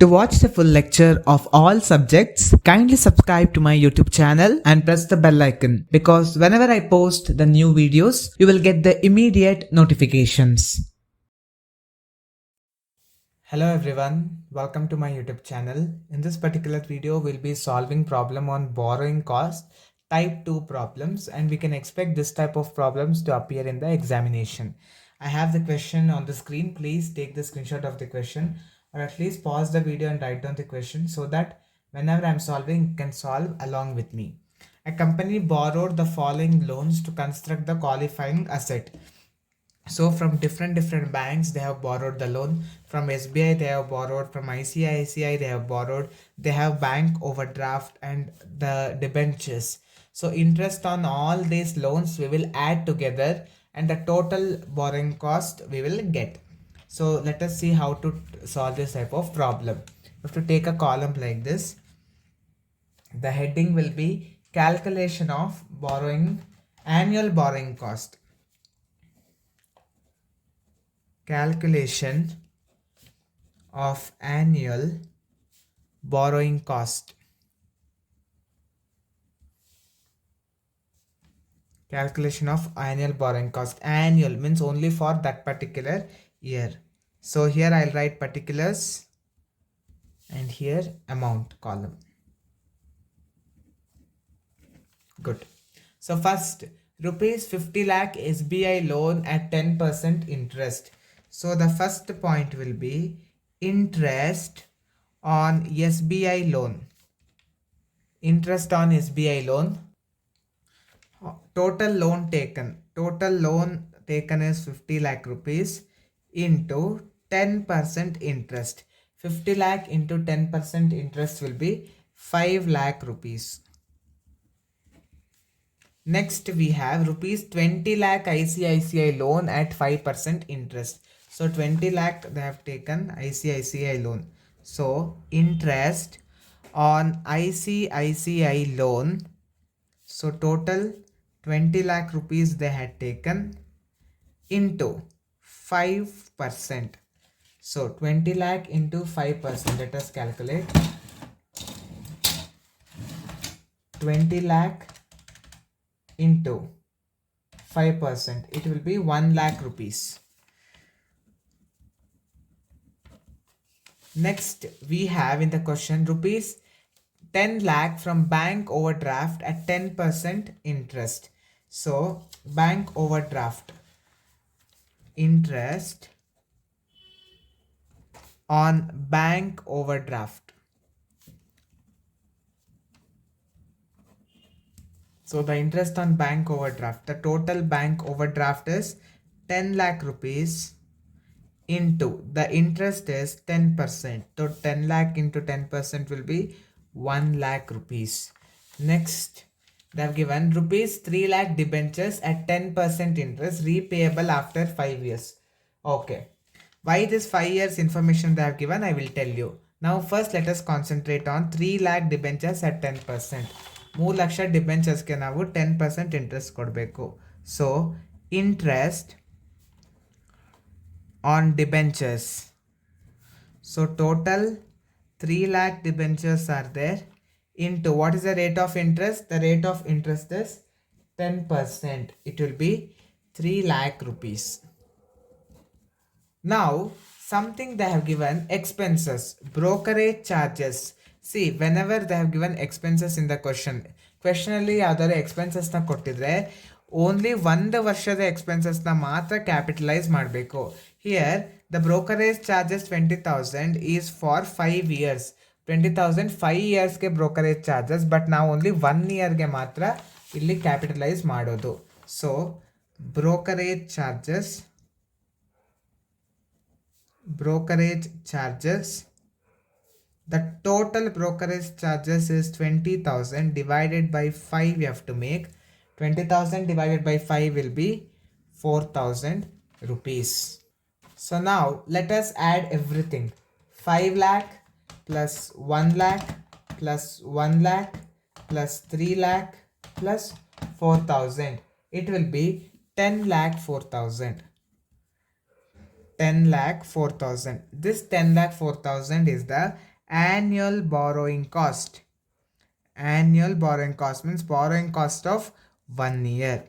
To watch the full lecture of all subjects, kindly subscribe to my YouTube channel and press the bell icon because whenever I post the new videos, you will get the immediate notifications. Hello everyone, welcome to my YouTube channel. In this particular video, we'll be solving problem on borrowing cost type 2 problems, and we can expect this type of problems to appear in the examination. I have the question on the screen. Please take the screenshot of the question, or at least pause the video and write down the question so that whenever I'm solving, you can solve along with me. A company borrowed the following loans to construct the qualifying asset. So from different banks, they have borrowed the loan. From SBI, they have borrowed. From ICICI, they have borrowed. They have bank overdraft and the debentures. So interest on all these loans we will add together, and the total borrowing cost we will get. So let us see how to solve this type of problem. You have to take a column like this. The heading will be calculation of annual borrowing cost. Calculation of annual borrowing cost. Calculation of annual borrowing cost. Annual means only for that particular year. So here I'll write particulars and here amount column. Good. So first, rupees 50 lakh SBI loan at 10% interest. So the first point will be interest on SBI loan. Interest on SBI loan. Total loan taken. Total loan taken is 50 lakh rupees into 10% interest. 50 lakh into 10% interest will be 5 lakh rupees. Next we have rupees 20 lakh ICICI loan at 5% interest. So 20 lakh they have taken ICICI loan. So interest on ICICI loan. So total 20 lakh rupees they had taken into 5%. So 20 lakh into 5%. Let us calculate. 20 lakh into 5%, it will be 1 lakh rupees. Next we have in the question rupees 10 lakh from bank overdraft at 10% interest. So bank overdraft, interest on bank overdraft. So the interest on bank overdraft, the total bank overdraft is 10 lakh rupees into the interest is 10%. So 10 lakh into 10% will be 1 lakh rupees. Next, they have given rupees 3 lakh debentures at 10% interest repayable after 5 years. Okay. Why this 5 years information they have given, I will tell you. Now first let us concentrate on 3 lakh debentures at 10%. 3 lakh ಡಿಬೆಂಚರ್ಸ್ಗೆ ನಾವು 10% interest ಕೊಡಬೇಕು. So interest on debentures. So total 3 lakh debentures are there into what is the rate of interest? The rate of interest is 10%. It will be 3 lakh rupees. Now something they have given expenses, brokerage charges. See, whenever they have given expenses in the question ಅಲ್ಲಿ ಯಾವ್ದಾದ್ರು expenses ನ ಕೊಟ್ಟಿದ್ರೆ only 1 ವರ್ಷದ expenses ನ ಮಾತ್ರ capitalise ಮಾಡಬೇಕು. Here the brokerage charges 20,000 is for 5 years. 20,000 5 yearsಗೆ brokerage charges, but ನಾವು only 1 yearಗೆ ಮಾತ್ರ ಇಲ್ಲಿ ಕ್ಯಾಪಿಟಲೈಸ್ ಮಾಡೋದು. So brokerage charges, the total brokerage charges is 20,000 divided by 5 you have to make. 20,000 divided by 5 will be 4,000 rupees. So now let us add everything. 5 lakh plus 1 lakh plus 1 lakh plus 3 lakh plus 4,000. It will be 10 lakh 4,000. 10 lakh 4,000. This 10 lakh 4,000 is the annual borrowing cost. Annual borrowing cost means borrowing cost of 1 year.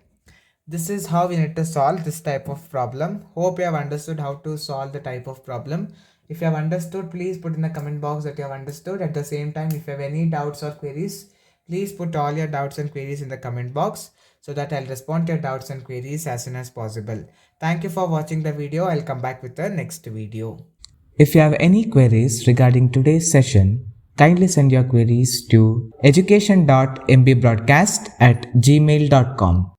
This is how we need to solve this type of problem. Hope you have understood how to solve the type of problem. If you have understood, please put in the comment box that you have understood. At the same time, if you have any doubts or queries, please put all your doubts and queries in the comment box so that I'll respond to your doubts and queries as soon as possible. Thank you for watching the video. I'll come back with the next video. If you have any queries regarding today's session, kindly send your queries to education.mbroadcast@gmail.com.